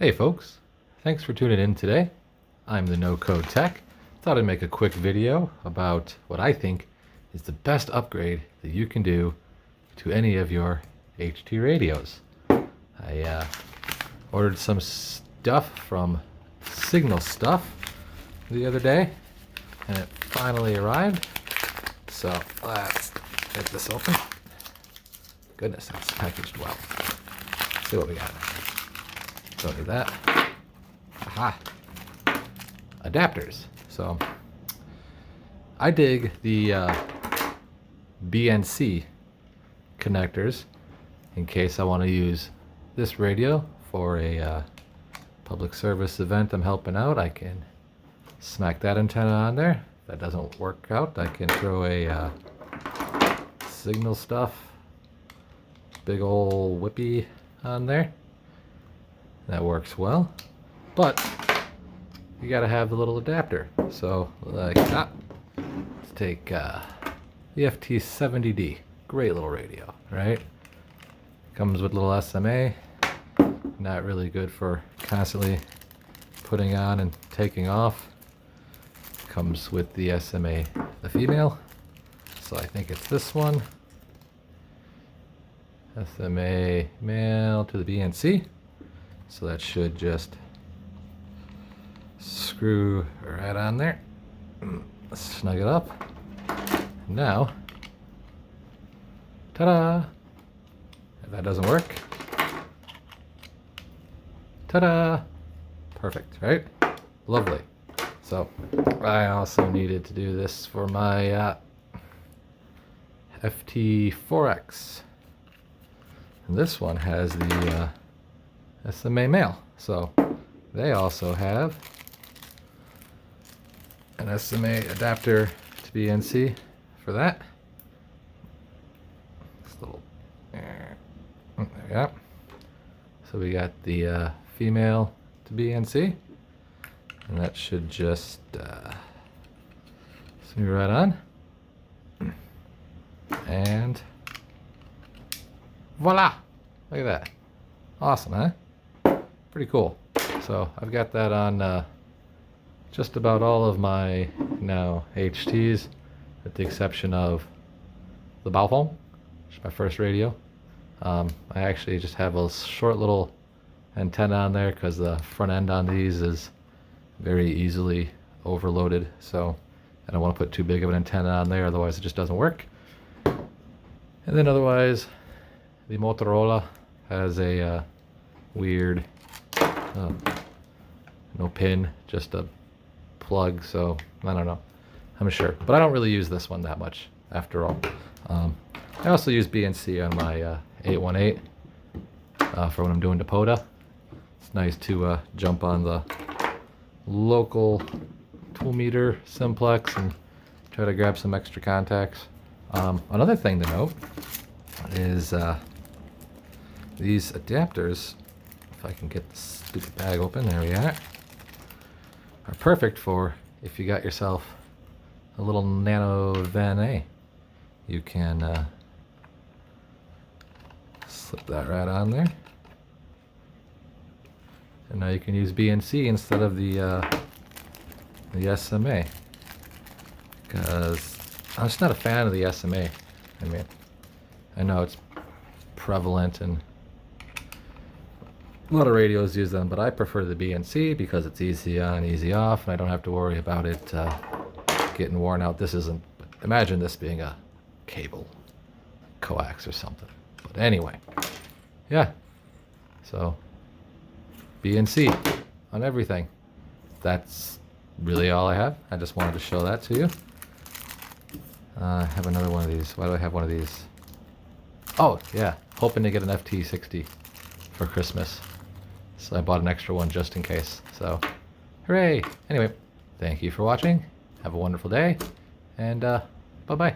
Hey folks, thanks for tuning in today. I'm TheNoCodeTech. Thought I'd make a quick video about what I think is the best upgrade that you can do to any of your HT radios. I ordered some stuff from Signal Stuff the other day and it finally arrived. So let's get this open. Goodness, that's packaged well. Let's see what we got. Don't need that. Aha! Adapters. So I dig the BNC connectors in case I want to use this radio for a public service event I'm helping out. I can smack that antenna on there. If that doesn't work out, I can throw a Signal Stuff big ol' whippy on there. That works well, but you gotta have the little adapter. So like that, let's take the FT-818. Great little radio, right? Comes with little SMA. Not really good for constantly putting on and taking off. Comes with the SMA, the female. So I think it's this one. SMA male to the BNC. So that should just screw right on there. Snug it up. Now, ta-da! If that doesn't work, ta-da! Perfect, right? Lovely. So I also needed to do this for my FT-4X. And this one has the SMA male, so they also have an SMA adapter to BNC for that. This little, there we go. So we got the female to BNC, and that should just screw right on, and voila! Look at that, awesome, huh? Pretty cool. So I've got that on just about all of my now HTs, with the exception of the Bauphone, which is my first radio. I actually just have a short little antenna on there because the front end on these is very easily overloaded. So I don't want to put too big of an antenna on there, otherwise it just doesn't work. And then otherwise, the Motorola has a weird no pin, just a plug, so I don't know, I'm sure, but I don't really use this one that much after all. I also use BNC on my 818 for when I'm doing the POTA. It's nice to jump on the local 2 meter simplex and try to grab some extra contacts. Another thing to note is these adapters, if I can get the stupid bag open, there we are perfect for if you got yourself a little nano Van A. You can slip that right on there, and now you can use BNC instead of the SMA, because I'm just not a fan of the SMA. I mean, I know it's prevalent and a lot of radios use them, but I prefer the BNC because it's easy on, easy off, and I don't have to worry about it getting worn out. This isn't, imagine this being a cable, coax or something. But anyway, yeah, so BNC on everything. That's really all I have. I just wanted to show that to you. I have another one of these. Why do I have one of these? Oh, yeah, hoping to get an FT-60 for Christmas. So I bought an extra one just in case. So, hooray! Anyway, thank you for watching. Have a wonderful day, and bye-bye.